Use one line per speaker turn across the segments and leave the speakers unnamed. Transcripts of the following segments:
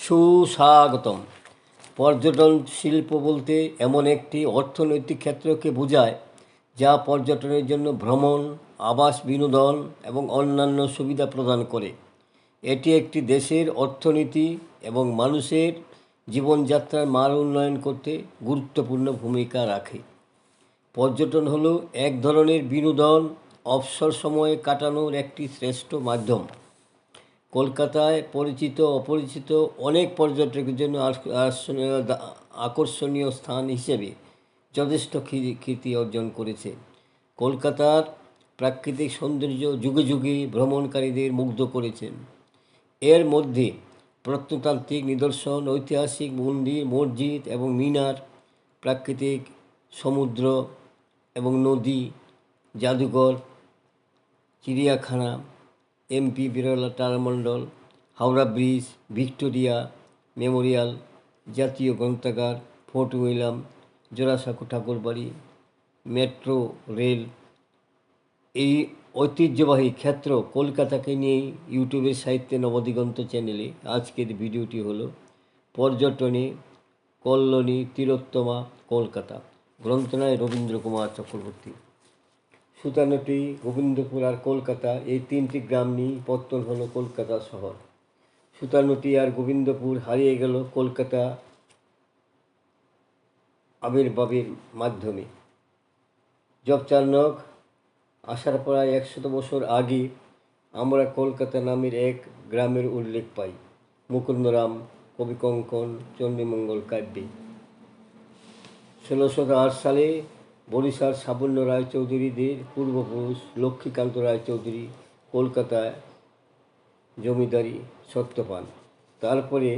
সুস্বাগতম। পর্যটন শিল্প বলতে এমন একটি অর্থনৈতিক ক্ষেত্রকে বোঝায় যা পর্যটনের জন্য ভ্রমণ, আবাস, বিনোদন এবং অন্যান্য সুবিধা প্রদান করে। এটি একটি দেশের অর্থনীতি এবং মানুষের জীবনযাত্রার মান উন্নয়ন করতে গুরুত্বপূর্ণ ভূমিকা রাখে। পর্যটন হলো এক ধরনের বিনোদন, অবসর সময়ে কাটানোর একটি শ্রেষ্ঠ মাধ্যম। কলকাতায় পরিচিত অপরিচিত অনেক পর্যটকের জন্য আকর্ষণীয় স্থান হিসেবে যথেষ্ট খ্যাতি অর্জন করেছে। কলকাতার প্রাকৃতিক সৌন্দর্য যুগে যুগে ভ্রমণকারীদের মুগ্ধ করেছেন। এর মধ্যে প্রত্নতাত্ত্বিক নিদর্শন, ঐতিহাসিক মন্দির, মসজিদ এবং মিনার, প্রাকৃতিক সমুদ্র এবং নদী, জাদুঘর, চিড়িয়াখানা, এমপি বিড়লা টারমণ্ডল, হাওড়া ব্রিজ, ভিক্টোরিয়া মেমোরিয়াল, জাতীয় গ্রন্থাগার, Fort William, Jorasanko Thakurbari, metro rail, এই ঐতিহ্যবাহী ক্ষেত্র কলকাতাকে নিয়েই ইউটিউবের সাহিত্যে নবদিগন্ত চ্যানেলে আজকের ভিডিওটি হলো পর্যটনে কল্লোনী তিলোত্তমা কলকাতা। গ্রন্থনায় রবীন্দ্র কুমার চক্রবর্তী। সুতানুটি, গোবিন্দপুর আর কলকাতা এই তিনটি গ্রাম নিয়েই পত্তন হলো কলকাতা শহর। সুতানুটি আর গোবিন্দপুর হারিয়ে গেল কলকাতা আবির্ভাবের মাধ্যমে। জবচার্নক আসার প্রায় 100 বছর আগে আমরা কলকাতা নামের এক গ্রামের উল্লেখ পাই মুকুন্দরাম কবিকঙ্কন চণ্ডীমঙ্গল কাব্যে। 1608 সালে বরিশাল সাবন্য রায়চৌধুরীদের পূর্বপুরুষ লক্ষ্মীকান্ত রায়চৌধুরী কলকাতায় জমিদারি সত্ত্ব পান। তারপরে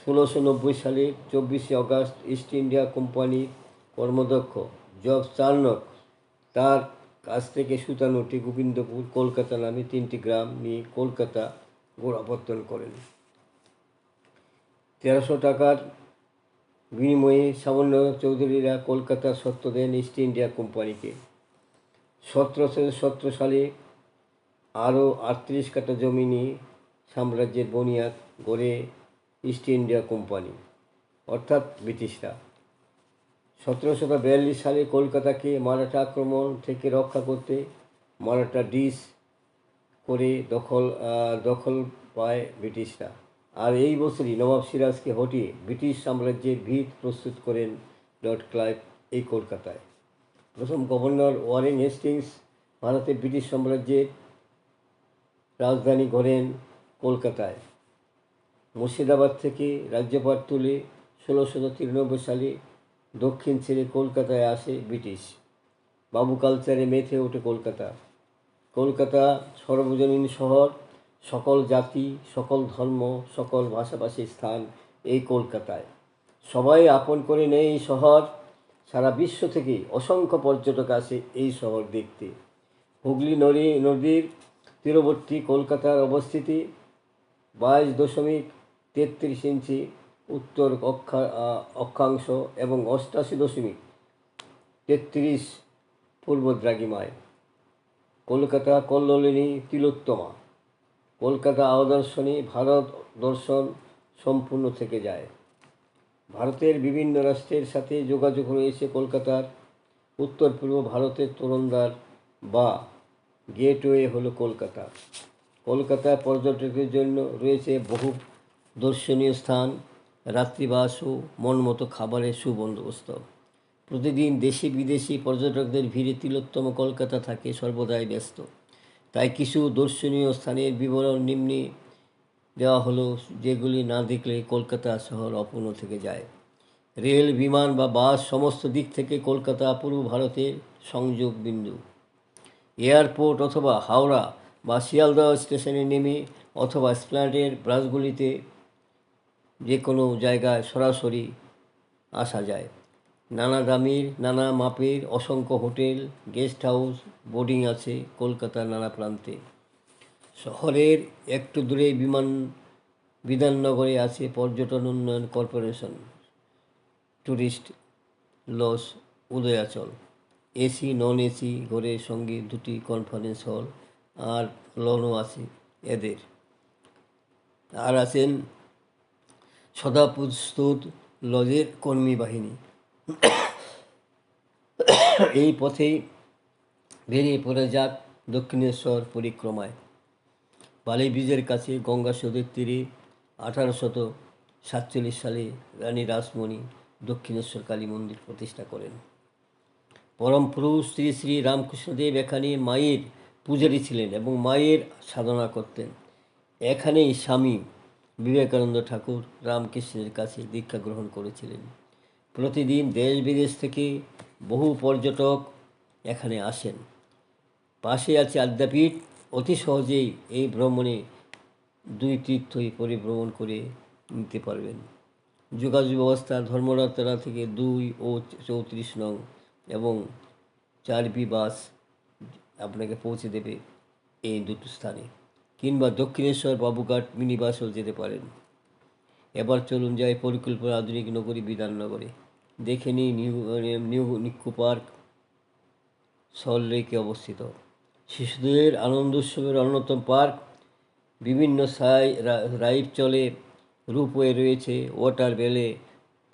1690 সালের 24শে আগস্ট ইস্ট ইন্ডিয়া কোম্পানির কর্মদক্ষ জব চার্নক তার কাছ থেকে সুতানুটি, গোবিন্দপুর, কলকাতা নামে তিনটি গ্রাম নিয়ে কলকাতা গোড়াপত্তন করেন। 1300 টাকার বিনিময়ে সামান্য চৌধুরীরা কলকাতার সত্ত্ব দেন ইস্ট ইন্ডিয়া কোম্পানিকে। 1717 সালে আরও 38 কাঠা জমি নিয়ে সাম্রাজ্যের বুনিয়াদ গড়ে ইস্ট ইন্ডিয়া কোম্পানি অর্থাৎ ব্রিটিশরা। 1742 সালে কলকাতাকে মারাঠা আক্রমণ থেকে রক্ষা করতে মারাঠা ডিস করে দখল পায় ব্রিটিশরা। আর এই বছরই নবাব সিরাজকে হটিয়ে ব্রিটিশ সাম্রাজ্যের ভিত প্রস্তুত করেন লর্ড ক্লাইভ এই কলকাতায়। প্রথম গভর্নর ওয়ারেন হেস্টিংস ভারতের ব্রিটিশ সাম্রাজ্যের রাজধানী গড়েন কলকাতায়। মুর্শিদাবাদ থেকে রাজ্যপাট তুলে 1693 সালে দক্ষিণ ছেড়ে কলকাতায় আসে ব্রিটিশ। বাবু কালচারে মেতে ওঠে কলকাতা। কলকাতা সর্বজনীন শহর, সকল জাতি, সকল ধর্ম, সকল ভাষাভাষীর স্থান এই কলকাতায়। সবাই আপন করে নেয় এই শহর। সারা বিশ্ব থেকে অসংখ্য পর্যটক আসে এই শহর দেখতে। হুগলি নদীর তীরবর্তী কলকাতার অবস্থিতি 22.33 ইঞ্চি উত্তর অক্ষাংশ এবং 88.33 পূর্ব দ্রাঘিমায়। কলকাতা কল্লোলিনী তিলোত্তমা। কলকাতা আদর্শনী ভারত দর্শন সম্পূর্ণ থেকে যায়। ভারতের বিভিন্ন রাষ্ট্রের সাথে যোগাযোগ রয়েছে কলকাতার। উত্তর পূর্ব ভারতের তোরণদ্বার বা গেটওয়ে হলো কলকাতা। কলকাতায় পর্যটকদের জন্য রয়েছে বহু দর্শনীয় স্থান, রাত্রিবাস ও মনমতো খাবারের সুবন্দোবস্ত। প্রতিদিন দেশি বিদেশি পর্যটকদের ভিড়ে তিলোত্তম কলকাতা থাকে সর্বদাই ব্যস্ত। তাই কিছু দর্শনীয় স্থানের বিবরণ নিম্নে দেওয়া হলো, যেগুলি না দেখলে কলকাতা শহর অপূর্ণ থেকে যায়। রেল, বিমান বা বাস সমস্ত দিক থেকে কলকাতা পূর্ব ভারতের সংযোগ বিন্দু। এয়ারপোর্ট অথবা হাওড়া বা শিয়ালদহ স্টেশনে নেমে অথবা এসপ্ল্যানেডের বাসগুলিতে যে কোনো জায়গায় সরাসরি আসা যায়। নানা দামের, নানা মাপের অসংখ্য হোটেল, গেস্ট হাউস, বোর্ডিং আছে কলকাতার নানা প্রান্তে। শহরের একটু দূরে বিধাননগরে আছে পর্যটন উন্নয়ন corporation, tourist lodge Udayachal. AC non AC ঘরের সঙ্গে 2টি কনফারেন্স হল আর লনও আছে এদের। আর আছেন সদা প্রস্তুত লজের কর্মী বাহিনী। এই পথেই বেরিয়ে পড়ে যাক দক্ষিণেশ্বর পরিক্রমায়। বালি ব্রিজের কাছে গঙ্গা সেতুর তীরে 1847 সালে রানী রাসমণি দক্ষিণেশ্বর কালী মন্দির প্রতিষ্ঠা করেন। পরম পুরুষ শ্রী শ্রী রামকৃষ্ণদেব এখানে মায়ের পূজারী ছিলেন এবং মায়ের সাধনা করতেন। এখানেই স্বামী বিবেকানন্দ ঠাকুর রামকৃষ্ণের কাছে দীক্ষা গ্রহণ করেছিলেন। প্রতিদিন দেশ বিদেশ থেকে বহু পর্যটক এখানে আসেন। পাশে আছে আদ্যাপীঠ। অতি সহজেই এই ভ্রমণে দুই তীর্থই পরিভ্রমণ করে নিতে পারবেন। যোগাযোগ ব্যবস্থা ধর্মতলা থেকে 2 ও 34 নং এবং 4B বাস আপনাকে পৌঁছে দেবে এই দুটো স্থানে, কিংবা দক্ষিণেশ্বর বাবুঘাট মিনি বাসও যেতে পারেন। এবার চলুন যাই পরিকল্পনা আধুনিক নগরী বিধাননগরে। দেখে নিই নিউ নিক্কো পার্ক সল্টলেকে অবস্থিত। শিশুদের আনন্দ উৎসবের অন্যতম পার্ক। বিভিন্ন রাইড চলে, রূপওয়ে রয়েছে, ওয়াটার বেলে,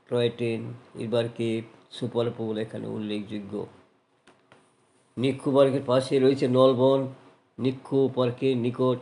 টয় ট্রেন, রিভার কেপ, সুপার পুল এখানে উল্লেখযোগ্য। নিক্কো পার্কের পাশে রয়েছে নলবন। নিক্কো পার্কের নিকট